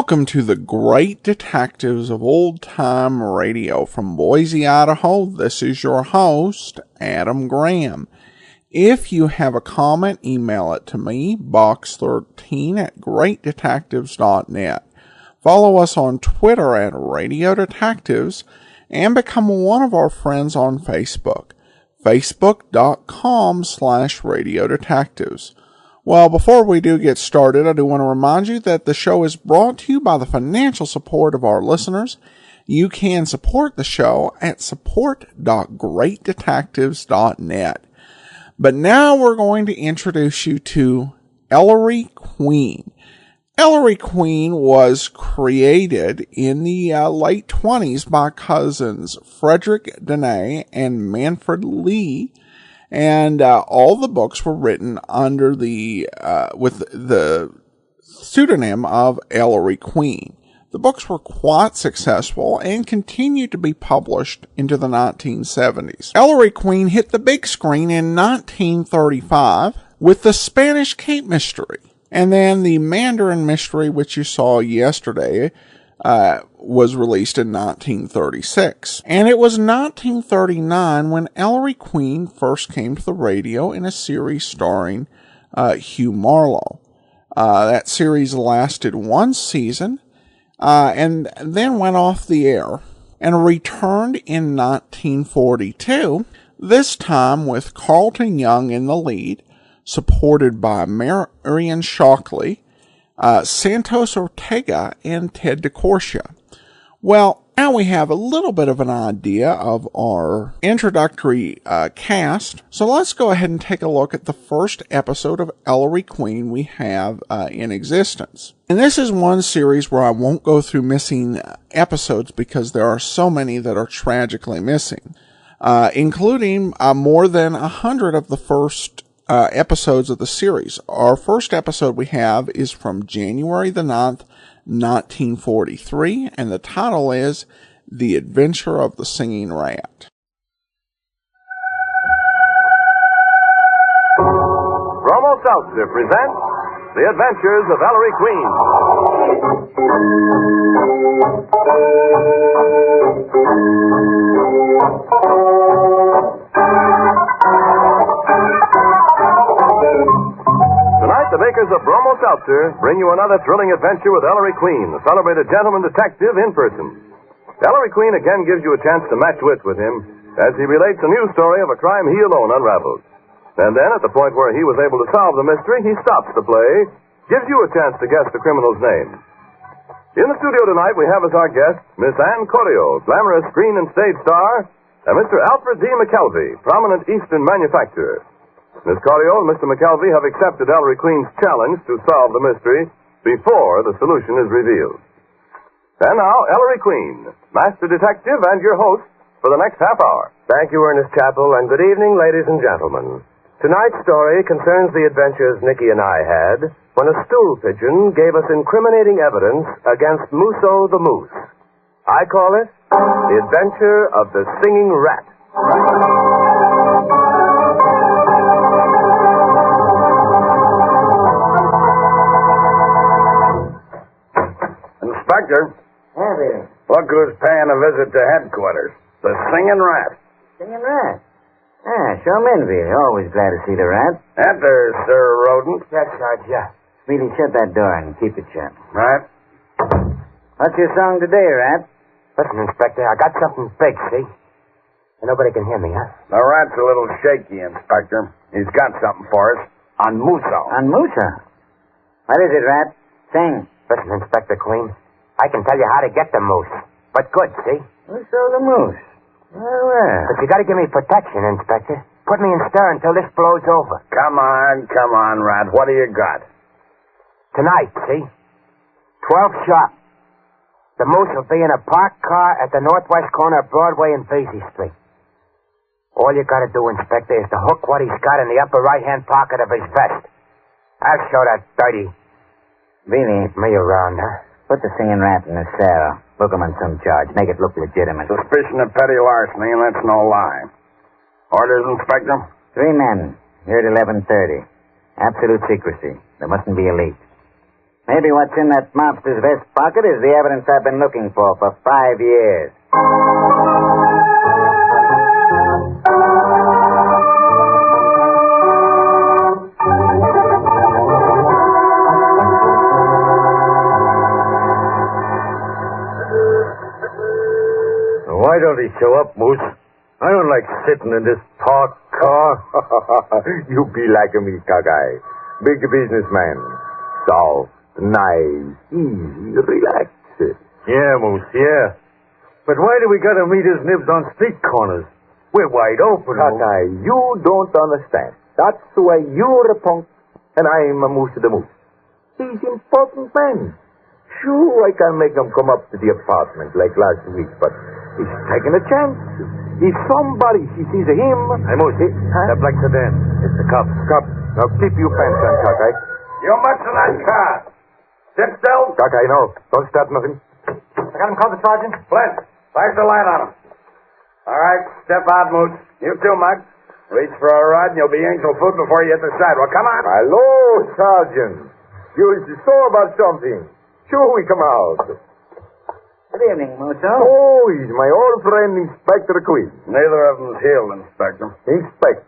Welcome to the great detectives of old-time radio. From Boise, Idaho, this is your host, Adam Graham. If you have a comment, email it to me, box13@greatdetectives.net. Follow us on Twitter at Radio Detectives, and become one of our friends on Facebook, facebook.com/Radio Detectives. Well, before we do get started, I do want to remind you that the show is brought to you by the financial support of our listeners. You can support the show at support.greatdetectives.net. But now we're going to introduce you to Ellery Queen. Ellery Queen was created in the late 20s by cousins Frederick Dene and Manfred Lee. And all the books were written under with the pseudonym of Ellery Queen. The books were quite successful and continued to be published into the 1970s. Ellery Queen hit the big screen in 1935 with the Spanish Cape Mystery. And then the Mandarin Mystery, which you saw yesterday, was released in 1936. And it was 1939 when Ellery Queen first came to the radio in a series starring Hugh Marlowe. That series lasted one season and then went off the air and returned in 1942, this time with Carlton Young in the lead, supported by Marion Shockley, Santos Ortega, and Ted DeCorsia. Well, now we have a little bit of an idea of our introductory cast, so let's go ahead and take a look at the first episode of Ellery Queen we have in existence. And this is one series where I won't go through missing episodes because there are so many that are tragically missing, including more than 100 of the first episodes of the series. Our first episode we have is from January the 9th, 1943, and the title is The Adventure of the Singing Rat. Bromo Seltzer presents The Adventures of Ellery Queen. Tonight, the makers of Bromo Seltzer bring you another thrilling adventure with Ellery Queen, the celebrated gentleman detective in person. Ellery Queen again gives you a chance to match wits with him as he relates a new story of a crime he alone unraveled. And then, at the point where he was able to solve the mystery, he stops the play, gives you a chance to guess the criminal's name. In the studio tonight, we have as our guests Miss Ann Corio, glamorous screen and stage star, and Mr. Alfred D. McKelvey, prominent Eastern manufacturer. Miss Corio and Mr. McKelvey have accepted Ellery Queen's challenge to solve the mystery before the solution is revealed. And now, Ellery Queen, master detective and your host for the next half hour. Thank you, Ernest Chappell, and good evening, ladies and gentlemen. Tonight's story concerns the adventures Nicky and I had when a stool pigeon gave us incriminating evidence against Musso the Moose. I call it The Adventure of the Singing Rat. Inspector, Heavy. look who's paying a visit to headquarters. The Singing Rat. Singing rat. Ah, show him in, Billy. Always glad to see the rat. Enter, Sir Rodent. Yes, Sarge, yeah. Speedy, shut that door and keep it shut. Right. What's your song today, Rat? Listen, Inspector, I got something big, see? And nobody can hear me, huh? The rat's a little shaky, Inspector. He's got something for us. On Musso. On Musa. What is it, Rat? Sing. Listen, Inspector Queen, I can tell you how to get the moose. But good, see? Musso the Moose. Well. But you gotta give me protection, Inspector. Put me in stir until this blows over. Come on, Rat. What do you got? Tonight, see? 12 sharp. The moose will be in a parked car at the northwest corner of Broadway and Vesey Street. All you gotta do, Inspector, is to hook what he's got in the upper right-hand pocket of his vest. I'll show that dirty Billy, me around, huh? put the Singing Rat in the cell. Book him on some charge. Make it look legitimate. Suspicion of petty larceny, and that's no lie. Orders, Inspector? 3 men. Here at 11:30. Absolute secrecy. There mustn't be a leak. Maybe what's in that mobster's vest pocket is the evidence I've been looking for 5 years. Why don't he show up, Moose? I don't like sitting in this parked car. You be like me, Cockeye. Big businessman. Soft, nice, easy, relaxed. Yeah, Moose, yeah. But why do we gotta meet his nibs on street corners? We're wide open, Moose. Cockeye, you don't understand. That's why you're a punk and I'm a Moose the Moose. He's important man. Sure, I can make him come up to the apartment like last week, but he's taking a chance. If somebody sees him... Hey, Moose, that black sedan. It's the cops. Cop, now keep your pants on, Cockeye. You march in that car. Sit still. Cockeye, no. Don't start nothing. I got him covered, Sergeant. Flint, flash the light on him. All right, step out, Moose. You too, Mug. Reach for a rod and you'll be angel food before you hit the sidewalk. Come on. Hello, Sergeant. You saw about something. Sure, we come out. Good evening, Musso. Oh, he's my old friend, Inspector Queen. Neither of them's healed, Inspector. Inspect.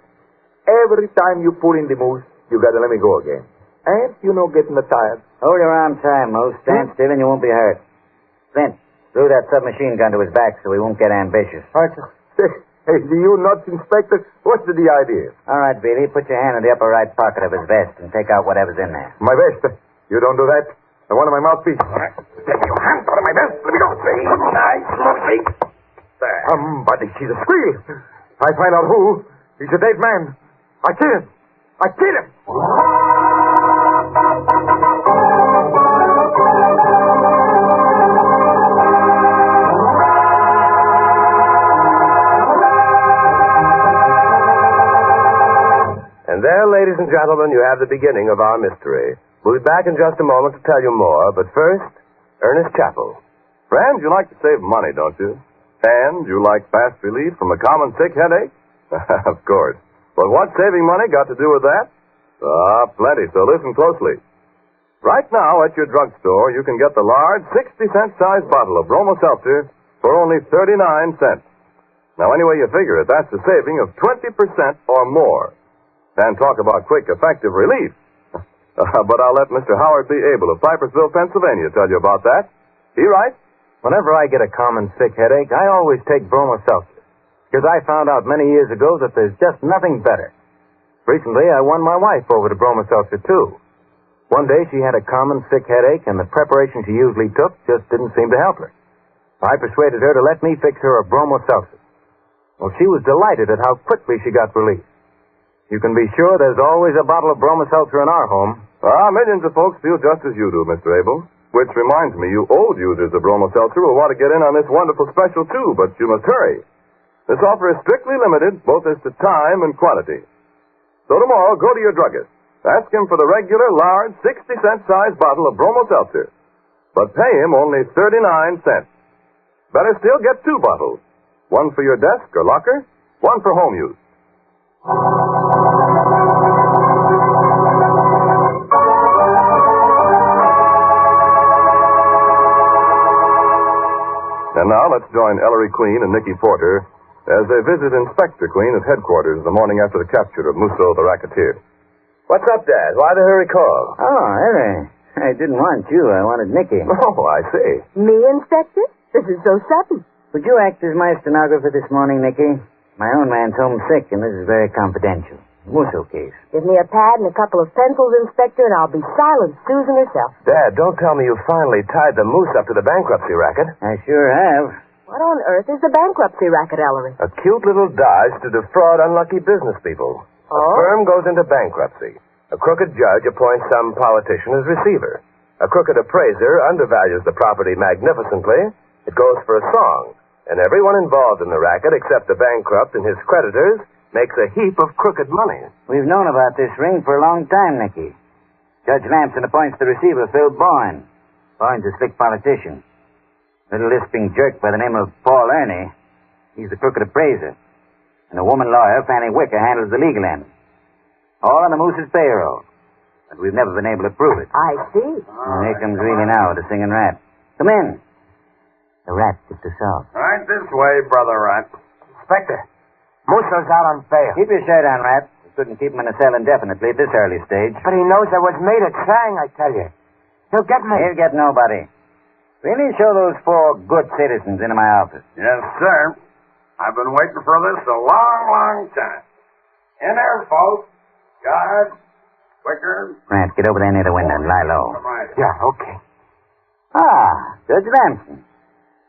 Every time you pull in the moose, you gotta let me go again. And you know getting tired. Hold your arm tight, Moose. Stand still and you won't be hurt. Flint, throw that submachine gun to his back so he won't get ambitious. All right, sir. Hey, do you nuts, Inspector? What's the idea? All right, Billy, put your hand in the upper right pocket of his vest and take out whatever's in there. My vest. You don't do that. I want my mouthpiece. All right. Take your hands out of my vest. Let me go. Nice, Moosey. There. Somebody sees a squeal. I find out who. He's a dead man. I kill him. I kill him. And there, ladies and gentlemen, you have the beginning of our mystery. We'll be back in just a moment to tell you more, but first, Ernest Chappell. Friends, you like to save money, don't you? And you like fast relief from a common sick headache? Of course. But what's saving money got to do with that? Plenty, so listen closely. Right now at your drugstore, you can get the large 60-cent size bottle of Bromo Seltzer for only 39 cents. Now, any way you figure it, that's a saving of 20% or more. And talk about quick, effective relief. But I'll let Mr. Howard B. Abel of Pipersville, Pennsylvania, tell you about that. He writes, Whenever I get a common sick headache, I always take Bromo Seltzer, because I found out many years ago that there's just nothing better. Recently, I won my wife over to Bromo Seltzer, too. One day, she had a common sick headache, and the preparation she usually took just didn't seem to help her. I persuaded her to let me fix her a Bromo Seltzer. Well, she was delighted at how quickly she got relief. You can be sure there's always a bottle of Bromo Seltzer in our home. Millions of folks feel just as you do, Mr. Abel. Which reminds me, you old users of Bromo Seltzer will want to get in on this wonderful special, too, but you must hurry. This offer is strictly limited, both as to time and quantity. So tomorrow, go to your druggist. Ask him for the regular, large, 60-cent size bottle of Bromo Seltzer. But pay him only 39 cents. Better still, get 2 bottles. One for your desk or locker, one for home use. And now let's join Ellery Queen and Nicky Porter as they visit Inspector Queen at headquarters the morning after the capture of Musso the racketeer. What's up, Dad? Why the hurry call? Oh, Ellery. I didn't want you. I wanted Nicky. Oh, I see. Me, Inspector? This is so sudden. Would you act as my stenographer this morning, Nicky? My own man's home sick, and this is very confidential. Musso case. Give me a pad and a couple of pencils, Inspector, and I'll be silent Susan herself. Dad, don't tell me you finally tied the moose up to the bankruptcy racket. I sure have. What on earth is the bankruptcy racket, Ellery? A cute little dodge to defraud unlucky business people. A firm goes into bankruptcy. A crooked judge appoints some politician as receiver. A crooked appraiser undervalues the property magnificently. It goes for a song. And everyone involved in the racket, except the bankrupt and his creditors, makes a heap of crooked money. We've known about this ring for a long time, Nicky. Judge Lamson appoints the receiver, Phil Boyne. Boyne's a slick politician. Little lisping jerk by the name of Paul Ernie. He's the crooked appraiser. And a woman lawyer, Fanny Wicker, handles the legal end. All on the Moose's payroll. but we've never been able to prove it. I see. And here comes Reilly now with the singing rat. Come in. The rat gets us out. Right this way, Brother Rat. Inspector, Musso's out on bail. Keep your shirt on, Rat. We couldn't keep him in a cell indefinitely at this early stage. But he knows I was made a Chang, I tell you. He'll get me. He'll get nobody. Really show those 4 good citizens into my office. Yes, sir. I've been waiting for this a long, long time. In there, folks. Guard. Quicker. Rat, get over there near the window and lie low. Yeah, okay. Ah, Judge Lampson.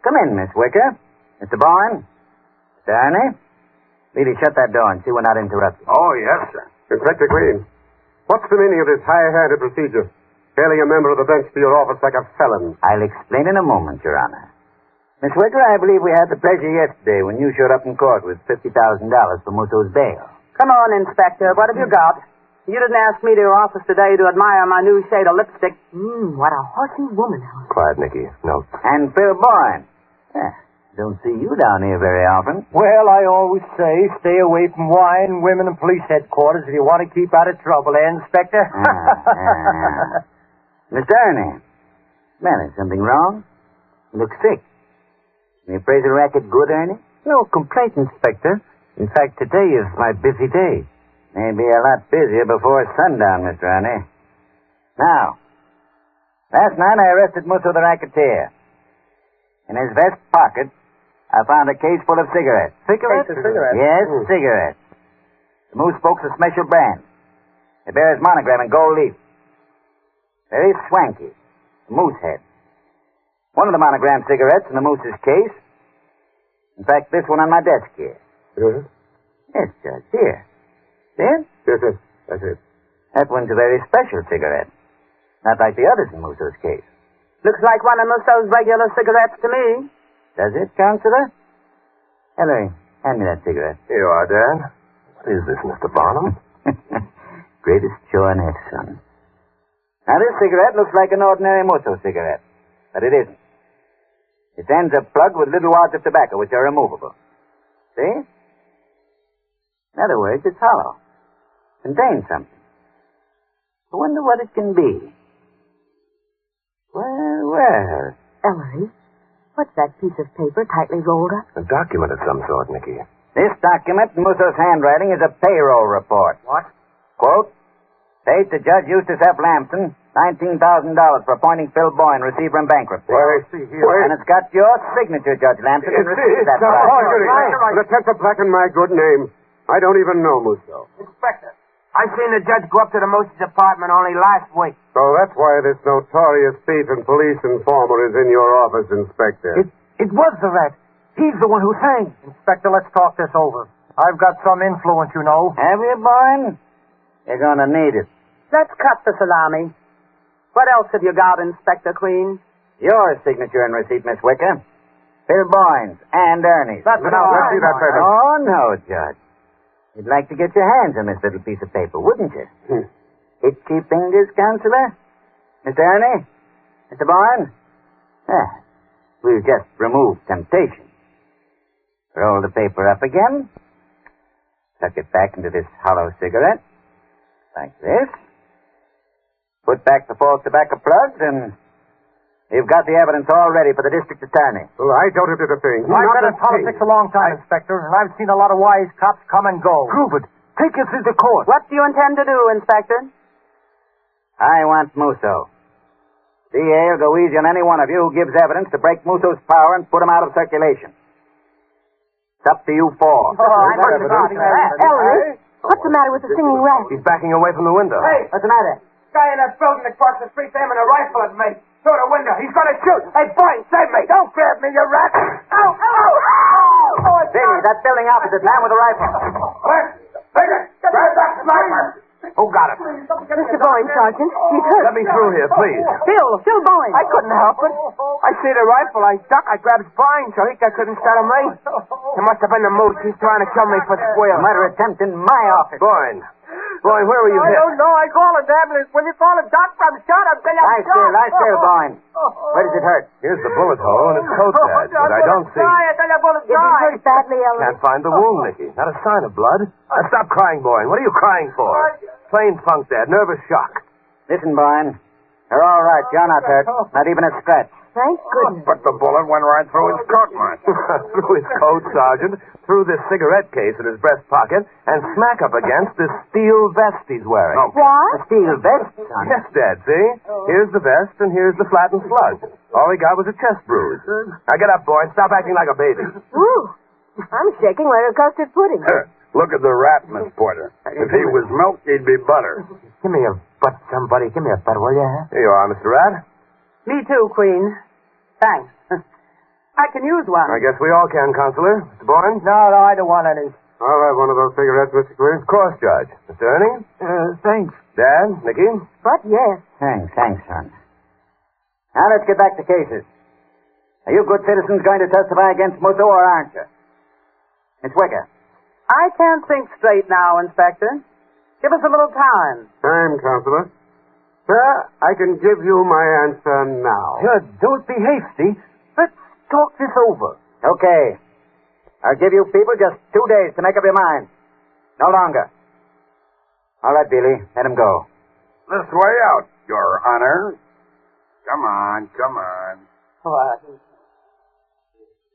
Come in, Miss Wicker. Mr. Bourne. Mr. Ernie. Really shut that door and see we're not interrupted. Oh, yes, sir. Inspector Green, what's the meaning of this high-handed procedure? Hailing a member of the bench to your office like a felon. I'll explain in a moment, Your Honor. Miss Wicker, I believe we had the pleasure yesterday when you showed up in court with $50,000 for Musso's bail. Come on, Inspector. What have you got? You didn't ask me to your office today to admire my new shade of lipstick. What a horsey woman, Helen. Quiet, Nicky. No. And Phil Bourne. Don't see you down here very often. Well, I always say stay away from wine, women, and police headquarters if you want to keep out of trouble, Inspector? Mr. Ernie. Man, is something wrong? You look sick. The appraisal racket good, Ernie? No complaint, Inspector. In fact, today is my busy day. Maybe a lot busier before sundown, Mr. Ernie. Now, last night I arrested Musso the racketeer. In his vest pocket, I found a case full of cigarettes. Cigarettes? Yes, cigarettes. The Moose Spoke's a special brand. They bear his monogram in gold leaf. Very swanky. The Moose head. One of the monogram cigarettes in the Moose's case. In fact, this one on my desk here. Yes, Judge, here. See it? Yes, sir. That's it. That one's a very special cigarette. Not like the others in Musso's case. Looks like one of Musso's regular cigarettes to me. Does it, Counselor? Ellery, hand me that cigarette. Here you are, Dan. What is this, Mr. Barnum? Greatest show on earth, son. Now, this cigarette looks like an ordinary Musso cigarette, but it isn't. Its ends are plugged with little wads of tobacco, which are removable. See? In other words, it's hollow. Contains something. I wonder what it can be. Well. Ellery, what's that piece of paper tightly rolled up? A document of some sort, Nicky. This document in Musso's handwriting is a payroll report. What? Quote, paid to Judge Eustace F. Lampson $19,000 for appointing Phil Boyne, receiver in bankruptcy. Why, see here. And it's got your signature, Judge Lampson, to receive that prize. An attempt to blacken my good name. I don't even know Musso. Inspector, I seen the judge go up to the Moose's apartment only last week. So that's why this notorious thief and police informer is in your office, Inspector. It was the rat. He's the one who sang. Inspector, let's talk this over. I've got some influence, you know. Have you, Boyne? You're going to need it. Let's cut the salami. What else have you got, Inspector Queen? Your signature and receipt, Miss Wicker. Phil Boyne's and Ernie's. Let's see that paper. Oh, no, Judge. You'd like to get your hands on this little piece of paper, wouldn't you? Itchy fingers, Counselor? Mr. Ernie? Mr. Bourne? We'll just remove temptation. Roll the paper up again. Tuck it back into this hollow cigarette. Like this. Put back the false tobacco plugs, and you've got the evidence all ready for the district attorney. Well, I don't have to the thing. I've been in politics a long time, Inspector, and I've seen a lot of wise cops come and go. Prove it. Take us into court. What do you intend to do, Inspector? I want Musso. DA will go easy on any one of you who gives evidence to break Musso's power and put him out of circulation. It's up to you 4. Ellery, what's the matter with the singing rat? He's backing away from the window. Hey, What's the matter? guy in that building across the street aiming a rifle at me. Through the window. He's going to shoot. Hey, Boyne, save me. Don't grab me, you rat. Ow, ow, ow. Oh, Billy, that building opposite, man with a rifle. Quick, bigger. Grab that sniper. Who got it? Mr. Boyne, Sergeant. He's hurt. Let me through here, please. Phil Boyne. I couldn't help it. I see the rifle. I duck. I grabbed Boyne so he couldn't start me. It must have been the moose. He's trying to kill me for squeal. Murder attempt in my office. Boyne, where were you I hit? don't know. I call an ambulance. When you call a doctor, I'm shot. I'm saying I'm shot. Lie still, Boyne. Where does it hurt? Here's the bullet hole in his coat badge, but I don't see... I tell you, I'm going to Is he die. hurt badly, Ellery? Can't find the wound, Nicky. Not a sign of blood. Now, stop crying, Boyne. What are you crying for? Plain funk, Dad. Nervous shock. Listen, Boyne. You're all right. You're not hurt. Not even a scratch. Thank goodness. But the bullet went right through his coat, Master. Through his coat, Sergeant, through this cigarette case in his breast pocket, and smack up against this steel vest he's wearing. Oh. What? A steel vest, son. Yes, Dad, see? Here's the vest, and here's the flattened slug. All he got was a chest bruise. Now get up, boy, and stop acting like a baby. Ooh, I'm shaking like a custard pudding. Look at the rat, Miss Porter. If he was milk, he'd be butter. Give me a butt, somebody. Give me a butt, will you? Here you are, Mr. Rat. Me too, Queen. Thanks. I can use one. I guess we all can, Consular. Mr. Bourne? No, I don't want any. I'll have one of those cigarettes, Mr. Queen. Of course, Judge. Mr. Ernie? Thanks. Dad? Nicky? But yes. Thanks, son. Now let's get back to cases. Are you good citizens going to testify against Musso, or aren't you? Miss Wicker. I can't think straight now, Inspector. Give us a little time. Time, Counselor. Sir, I can give you my answer now. Don't be hasty. Let's talk this over. Okay. I'll give you people just 2 days to make up your mind. No longer. All right, Billy. Let him go. This way out, Your Honor. Come on, come on. What?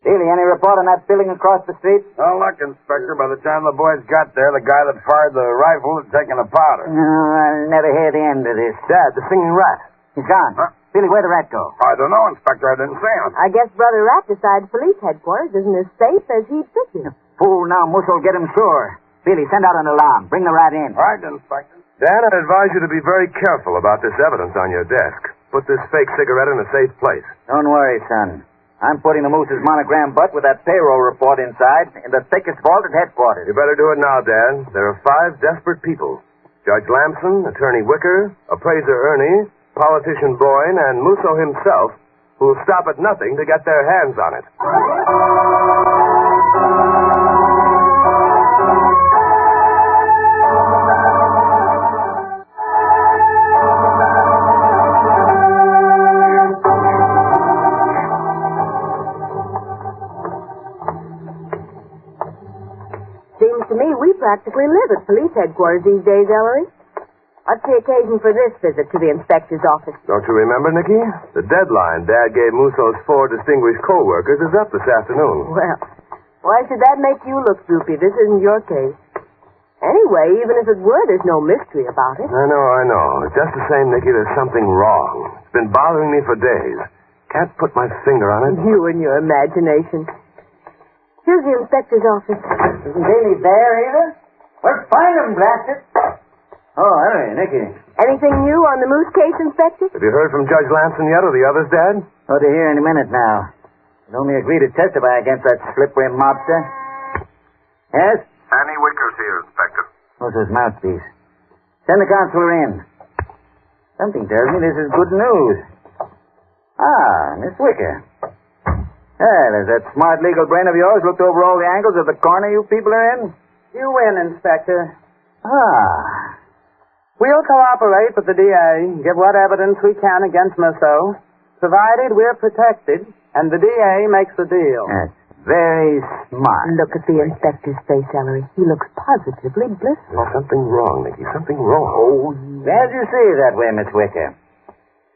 Billy, any report on that building across the street? No luck, Inspector. By the time the boys got there, the guy that fired the rifle had taken a powder. I'll never hear the end of this. Dad, the singing rat. He's gone. Huh? Billy, where'd the rat go? I don't know, Inspector. I didn't see him. I guess Brother Rat decides police headquarters isn't as safe as he'd figured. Fool, now Musso will get him sure. Billy, send out an alarm. Bring the rat in. Right, Inspector. Dad, I'd advise you to be very careful about this evidence on your desk. Put this fake cigarette in a safe place. Don't worry, son. I'm putting the Moose's monogram butt with that payroll report inside in the thickest vault at headquarters. You better do it now, Dad. There are 5 desperate people. Judge Lamson, Attorney Wicker, Appraiser Ernie, Politician Boyne, and Musso himself, who will stop at nothing to get their hands on it. Seems to me we practically live at police headquarters these days, Ellery. What's the occasion for this visit to the inspector's office? Don't you remember, Nicky? The deadline Dad gave Musso's 4 distinguished co-workers is up this afternoon. Well, why should that make you look droopy? This isn't your case. Anyway, even if it were, there's no mystery about it. I know. Just the same, Nicky, there's something wrong. It's been bothering me for days. Can't put my finger on it. You and your imagination. Here's the inspector's office. Isn't Billy there either? Well, find him, blast it. Oh, Ellery, Nicky. Anything new on the Moose case, Inspector? Have you heard from Judge Lamson yet or the others, Dad? Ought to hear any minute now. He'll only agree to testify against that slippery mobster. Yes? Annie Wicker's here, Inspector. What's his mouthpiece? Send the counselor in. Something tells me this is good news. Ah, Miss Wicker. Well, has that smart legal brain of yours looked over all the angles of the corner you people are in? You win, Inspector. Ah. We'll cooperate with the DA, give what evidence we can against Musso, provided we're protected, and the DA makes the deal. That's very smart. Look at the inspector's face, Ellery. He looks positively blissful. There's something wrong, Nicky. Something wrong. Oh, glad you see it that way, Miss Wicker.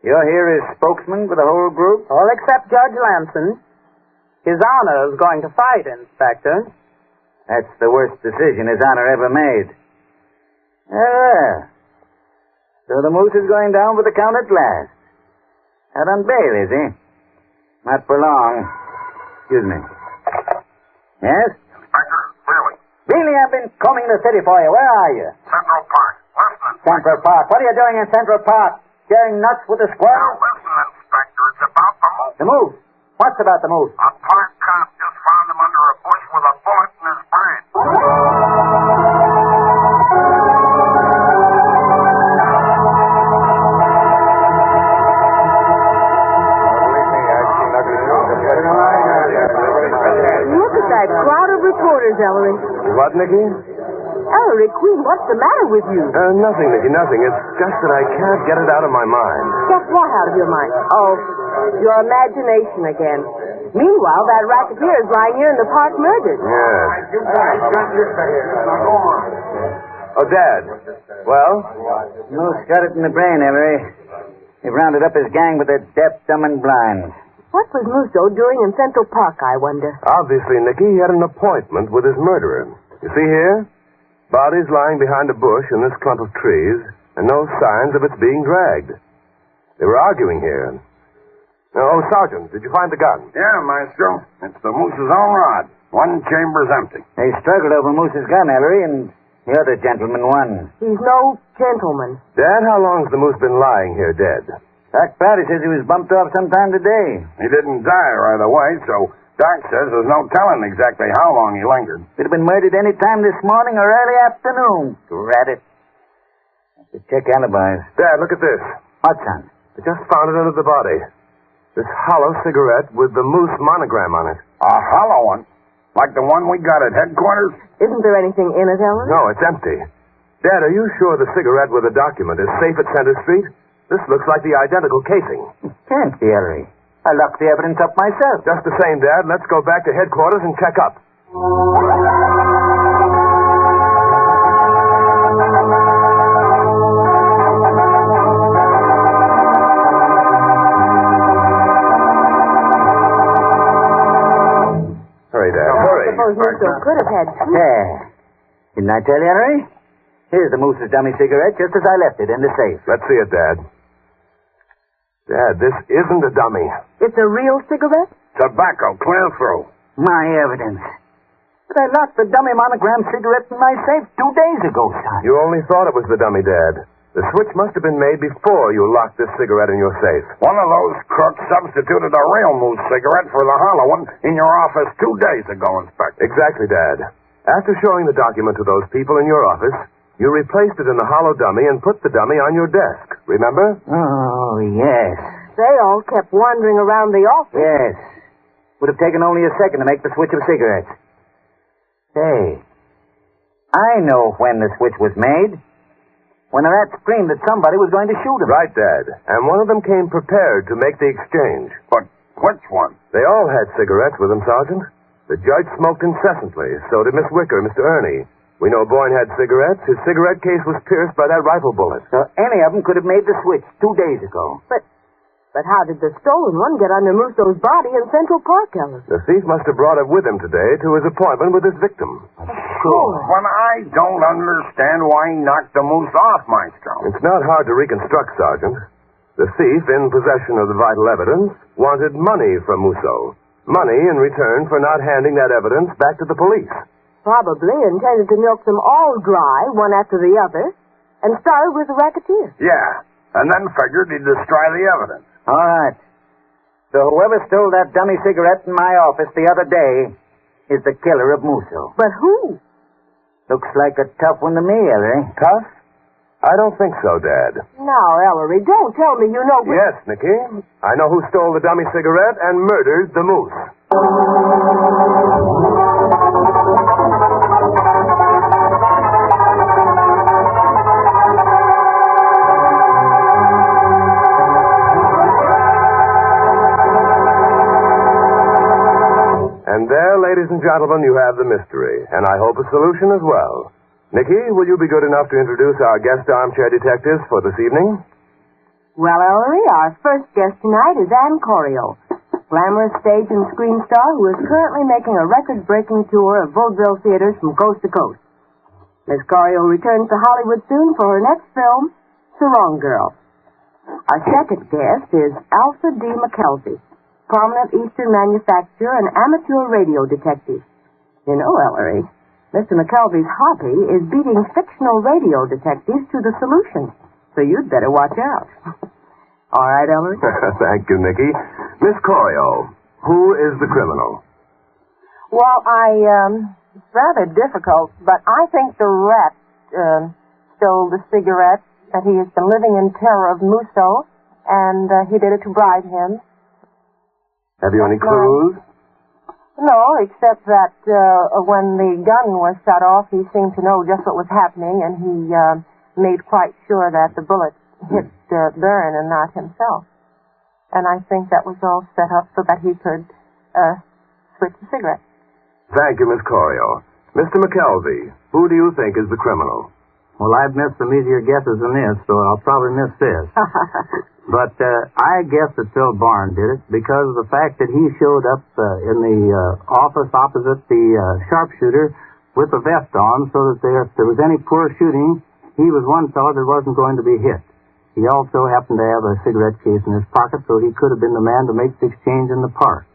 You're here as spokesman for the whole group? All except Judge Lamson. His Honor is going to fight, Inspector. That's the worst decision His Honor ever made. So the Moose is going down with the count at last. Out on bail, is he? Not for long. Excuse me. Yes? Inspector, really? Really, I've been combing the city for you. Where are you? Central Park. Listen, Central Park. What are you doing in Central Park? Sharing nuts with the Now, squirrels? listen, Inspector. It's about the Moose. The Moose? What's about the Moose? A park cop just found him under a bush with a bullet in his brain. Look at that crowd of reporters, Ellery. What, Nicky? Ellery Queen, what's the matter with you? Nothing, Nicky, nothing. It's just that I can't get it out of my mind. Get what out of your mind? Oh, your imagination again. Meanwhile, that racketeer is lying here in the park murdered. Yes. Oh, Dad. Well? Moose got it in the brain, Ellery. He rounded up his gang with the deaf, dumb, and blind. What was Musso doing in Central Park, I wonder? Obviously, Nicky, he had an appointment with his murderer. You see here? Body's lying behind a bush in this clump of trees, and no signs of its being dragged. They were arguing here. Oh, Sergeant, did you find the gun? Yeah, Maestro. It's the Moose's own rod. One chamber's empty. They struggled over Moose's gun, Ellery, and the other gentleman won. He's no gentleman. Dad, how long's the Moose been lying here dead? Doc Prouty says he was bumped off sometime today. He didn't die right away, so Doc says there's no telling exactly how long he lingered. Could have been murdered any time this morning or early afternoon. Drat it. Have to check alibis. Dad, look at this. What, son? I just found it under the body. This hollow cigarette with the Moose monogram on it. A hollow one? Like the one we got at headquarters? Isn't there anything in it, Ellery? No, it's empty. Dad, are you sure the cigarette with the document is safe at Center Street? This looks like the identical casing. It can't be, Ellery. I locked the evidence up myself. Just the same, Dad. Let's go back to headquarters and check up. Hurry, Dad. Hurry. I suppose Musso could have had two. There. Didn't I tell you, Ellery? Here's the Moose's dummy cigarette, just as I left it in the safe. Let's see it, Dad. Dad, this isn't a dummy. It's a real cigarette? Tobacco, clear through. My evidence. But I locked the dummy monogram cigarette in my safe 2 days ago, son. You only thought it was the dummy, Dad. The switch must have been made before you locked this cigarette in your safe. One of those crooks substituted a real Moose cigarette for the hollow one in your office 2 days ago, Inspector. Exactly, Dad. After showing the document to those people in your office, you replaced it in the hollow dummy and put the dummy on your desk. Remember? Oh, yes. They all kept wandering around the office. Yes. Would have taken only a second to make the switch of cigarettes. Say, I know when the switch was made. When the rat screamed that somebody was going to shoot him. Right, Dad. And one of them came prepared to make the exchange. But which one? They all had cigarettes with them, Sergeant. The judge smoked incessantly. So did Miss Wicker, Mr. Ernie. We know Boyne had cigarettes. His cigarette case was pierced by that rifle bullet. So any of them could have made the switch 2 days ago. But how did the stolen one get under Musso's body in Central Park, Ellery? The thief must have brought it with him today to his appointment with his victim. Sure. But I don't understand why he knocked the Moose off, Maestro. It's not hard to reconstruct, Sergeant. The thief, in possession of the vital evidence, wanted money from Musso. Money in return for not handing that evidence back to the police. Probably intended to milk them all dry, one after the other, and started with the racketeer. Yeah, and then figured he'd destroy the evidence. All right. So whoever stole that dummy cigarette in my office the other day is the killer of Musso. But who? Looks like a tough one to me, Ellery. Tough? I don't think so, Dad. Now, Ellery, don't tell me you know... Yes, Nicky. I know who stole the dummy cigarette and murdered the Moose. And there, ladies and gentlemen, you have the mystery, and I hope a solution as well. Nicky, will you be good enough to introduce our guest armchair detectives for this evening? Well, Ellery, our first guest tonight is Ann Corio, glamorous stage and screen star who is currently making a record-breaking tour of vaudeville theaters from coast to coast. Miss Corio returns to Hollywood soon for her next film, Sarong Girl. Our second guest is Alfred D. McKelvey, prominent Eastern manufacturer and amateur radio detective. You know, Ellery, Mr. McKelvey's hobby is beating fictional radio detectives to the solution, so you'd better watch out. All right, Ellery? Thank you, Nicky. Miss Corio, who is the criminal? Well, it's rather difficult, but I think the rat stole the cigarette, that he has been living in terror of Musso, and he did it to bribe him. Have you any clues? No, except that when the gun was shut off, he seemed to know just what was happening, and he made quite sure that the bullet hit Byrne and not himself. And I think that was all set up so that he could switch the cigarette. Thank you, Miss Corio. Mr. McKelvey, who do you think is the criminal? Well, I've missed some easier guesses than this, so I'll probably miss this. But I guess that Phil Barn did it because of the fact that he showed up in the office opposite the sharpshooter with a vest on so that if there was any poor shooting, he was one fellow that wasn't going to be hit. He also happened to have a cigarette case in his pocket, so he could have been the man to make the exchange in the park.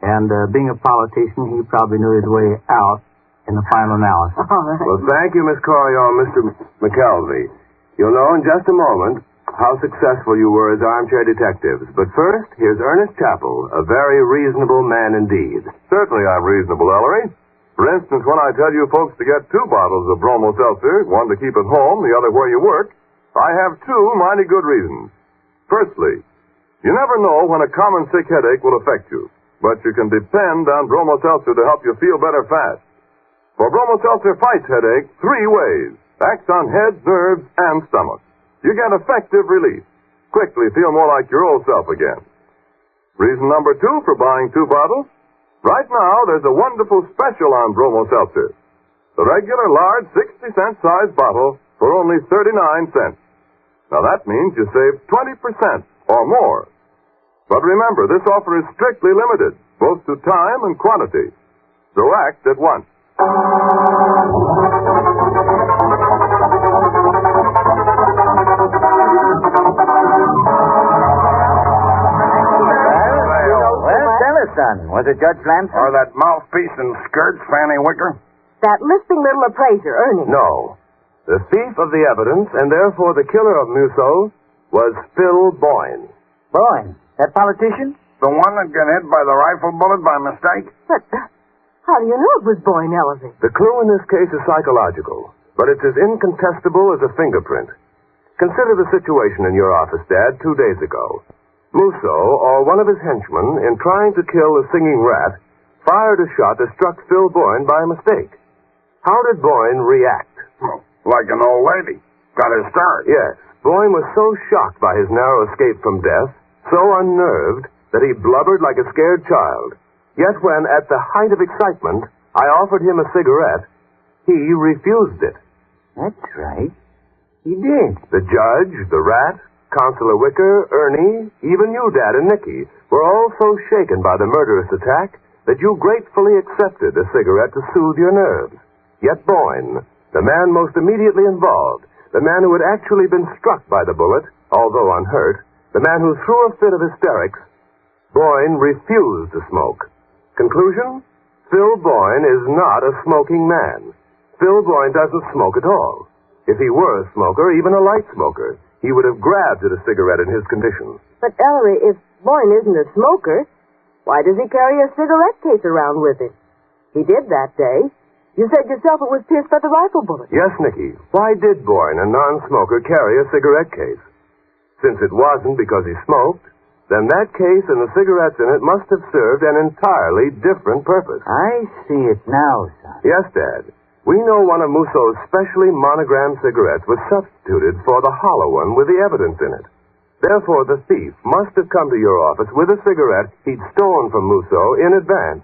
And being a politician, he probably knew his way out in the final analysis. Well, thank you, Miss Corio and Mr. McKelvey. You'll know in just a moment how successful you were as armchair detectives. But first, here's Ernest Chappell, a very reasonable man indeed. Certainly I'm reasonable, Ellery. For instance, when I tell you folks to get 2 bottles of Bromo Seltzer, one to keep at home, the other where you work, I have 2 mighty good reasons. Firstly, you never know when a common sick headache will affect you, but you can depend on Bromo Seltzer to help you feel better fast. For Bromo Seltzer fights headache 3 ways. Acts on head, nerves, and stomach. You get effective relief. Quickly feel more like your old self again. Reason number 2 for buying 2 bottles. Right now, there's a wonderful special on Bromo Seltzer. The regular large 60-cent size bottle for only 39 cents. Now that means you save 20% or more. But remember, this offer is strictly limited, both to time and quantity. So act at once. Son, was it Judge Lamson? Or that mouthpiece and skirts, Fanny Wicker? That lisping little appraiser, Ernie. No. The thief of the evidence, and therefore the killer of Musso, was Phil Boyne. Boyne? That politician? The one that got hit by the rifle bullet by mistake? But how do you know it was Boyne, Ellery? The clue in this case is psychological, but it's as incontestable as a fingerprint. Consider the situation in your office, Dad, 2 days ago. Musso, or one of his henchmen, in trying to kill a singing rat, fired a shot that struck Phil Boyne by mistake. How did Boyne react? Like an old lady. Got his start. Yes. Boyne was so shocked by his narrow escape from death, so unnerved, that he blubbered like a scared child. Yet when, at the height of excitement, I offered him a cigarette, he refused it. That's right. He did. The judge, the rat, Counselor Wicker, Ernie, even you, Dad, and Nicky, were all so shaken by the murderous attack that you gratefully accepted a cigarette to soothe your nerves. Yet Boyne, the man most immediately involved, the man who had actually been struck by the bullet, although unhurt, the man who threw a fit of hysterics, Boyne refused to smoke. Conclusion? Phil Boyne is not a smoking man. Phil Boyne doesn't smoke at all. If he were a smoker, even a light smoker, he would have grabbed at a cigarette in his condition. But, Ellery, if Boyne isn't a smoker, why does he carry a cigarette case around with him? He did that day. You said yourself it was pierced by the rifle bullet. Yes, Nicky. Why did Boyne, a non-smoker, carry a cigarette case? Since it wasn't because he smoked, then that case and the cigarettes in it must have served an entirely different purpose. I see it now, son. Yes, Dad. We know one of Musso's specially monogrammed cigarettes was substituted for the hollow one with the evidence in it. Therefore, the thief must have come to your office with a cigarette he'd stolen from Musso in advance.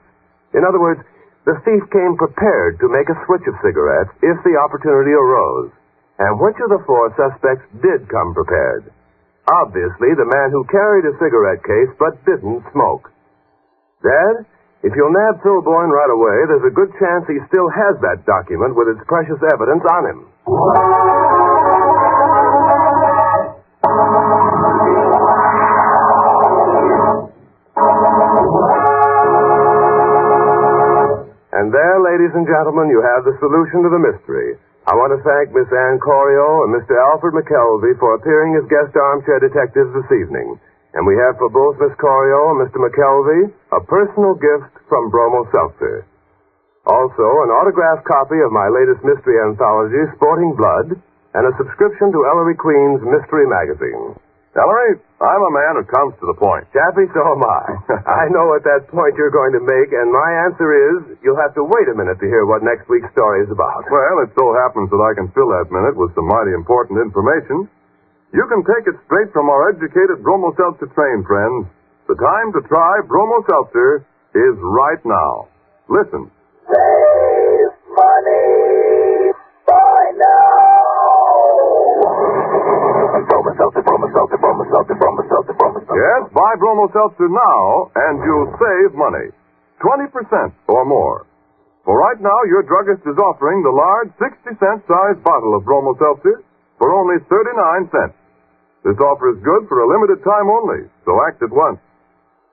In other words, the thief came prepared to make a switch of cigarettes if the opportunity arose. And which of the 4 suspects did come prepared? Obviously, the man who carried a cigarette case but didn't smoke. Dad? If you'll nab Phil Boyne right away, there's a good chance he still has that document with its precious evidence on him. And there, ladies and gentlemen, you have the solution to the mystery. I want to thank Miss Ann Corio and Mr. Alfred McKelvey for appearing as guest armchair detectives this evening. And we have for both Miss Corio and Mr. McKelvey a personal gift from Bromo Seltzer. Also, an autographed copy of my latest mystery anthology, Sporting Blood, and a subscription to Ellery Queen's Mystery Magazine. Ellery, I'm a man who comes to the point. Chappie, so am I. I know at that point you're going to make, and my answer is you'll have to wait a minute to hear what next week's story is about. Well, it so happens that I can fill that minute with some mighty important information. You can take it straight from our educated Bromo Seltzer trained friends. The time to try Bromo Seltzer is right now. Listen. Save money. Buy now. Yes, buy Bromo Seltzer now, and you'll save money. 20% or more. For right now, your druggist is offering the large 60-cent size bottle of Bromo Seltzer for only 39 cents. This offer is good for a limited time only, so act at once.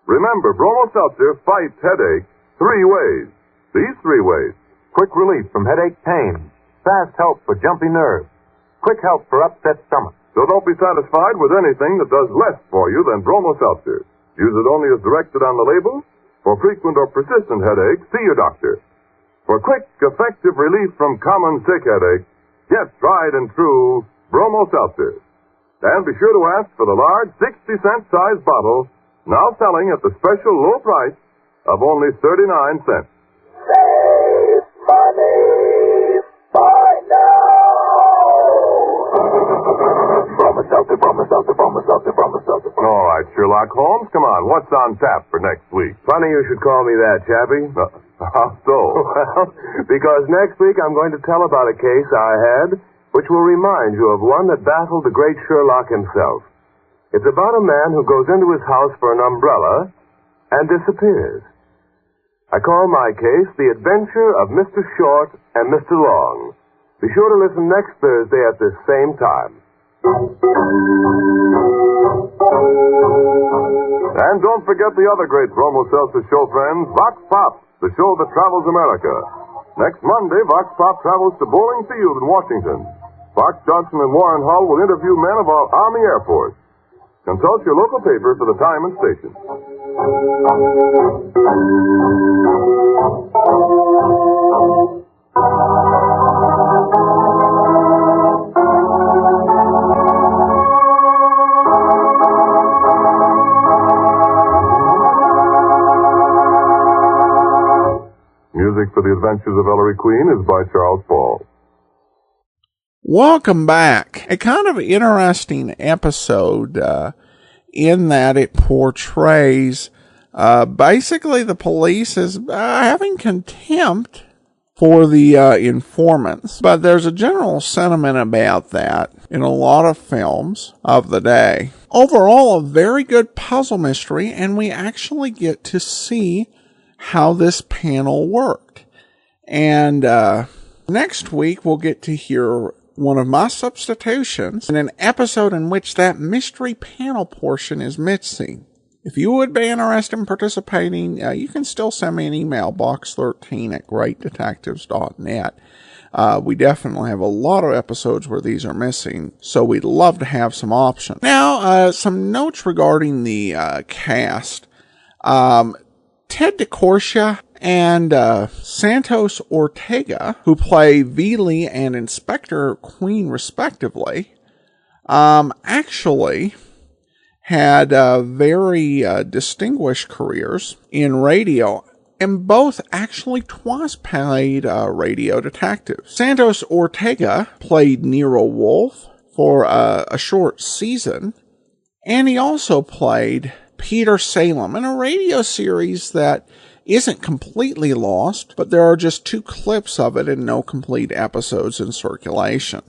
Remember, Bromo Seltzer fights headache 3 ways. These 3 ways: Quick relief from headache pain. Fast help for jumpy nerves. Quick help for upset stomach. So don't be satisfied with anything that does less for you than Bromo Seltzer. Use it only as directed on the label. For frequent or persistent headache, see your doctor. For quick, effective relief from common sick headache, get tried and true Bromo Seltzer. And be sure to ask for the large 60-cent size bottle, now selling at the special low price of only 39 cents. Save money, buy now. All right, Sherlock Holmes, come on. What's on tap for next week? Funny you should call me that, Chappie. How so? Well, because next week I'm going to tell about a case I had, which will remind you of one that baffled the great Sherlock himself. It's about a man who goes into his house for an umbrella and disappears. I call my case The Adventure of Mr. Short and Mr. Long. Be sure to listen next Thursday at this same time. And don't forget the other great Bromo Seltzer show friends, Vox Pop, the show that travels America. Next Monday, Vox Pop travels to Bowling Field in Washington. Fox Johnson and Warren Hull will interview men of our Army Air Force. Consult your local paper for the time and station. Music for The Adventures of Ellery Queen is by Charles Paul. Welcome back. A kind of interesting episode in that it portrays basically the police as having contempt for the informants. But there's a general sentiment about that in a lot of films of the day. Overall, a very good puzzle mystery, and we actually get to see how this panel worked. And next week, we'll get to hear one of my substitutions in an episode in which that mystery panel portion is missing. If you would be interested in participating, you can still send me an email, box13@greatdetectives.net. We definitely have a lot of episodes where these are missing, so we'd love to have some options. Now, some notes regarding the cast. Ted DeCorsia and Santos Ortega, who play Veely and Inspector Queen respectively, actually had very distinguished careers in radio, and both actually twice played radio detectives. Santos Ortega played Nero Wolfe for a short season, and he also played Peter Salem in a radio series that isn't completely lost, but there are just 2 clips of it and no complete episodes in circulation.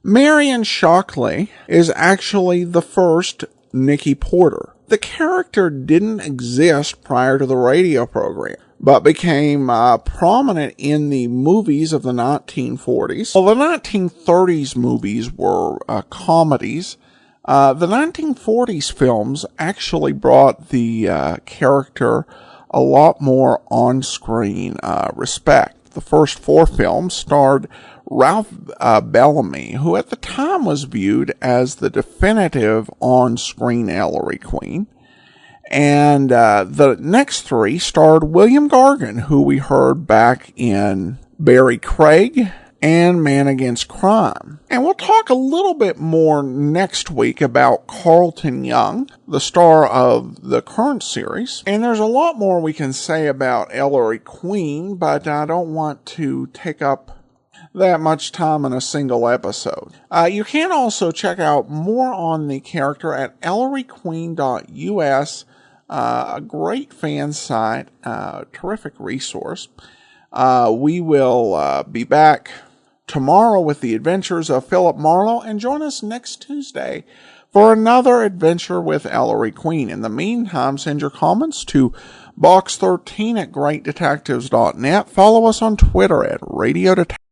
Marion Shockley is actually the first Nikki Porter. The character didn't exist prior to the radio program, but became prominent in the movies of the 1940s. Well, the 1930s movies were comedies. The 1940s films actually brought the character a lot more on-screen respect. The first 4 films starred Ralph Bellamy, who at the time was viewed as the definitive on-screen Ellery Queen. And the next 3 starred William Gargan, who we heard back in Barry Craig and Man Against Crime. And we'll talk a little bit more next week about Carlton Young, the star of the current series. And there's a lot more we can say about Ellery Queen, but I don't want to take up that much time in a single episode. You can also check out more on the character at elleryqueen.us, a great fan site, terrific resource. We will be back tomorrow with the adventures of Philip Marlowe, and join us next Tuesday for for another adventure with Ellery Queen. In the meantime, send your comments to box13 at greatdetectives.net. Follow us on Twitter at Radio Detectives.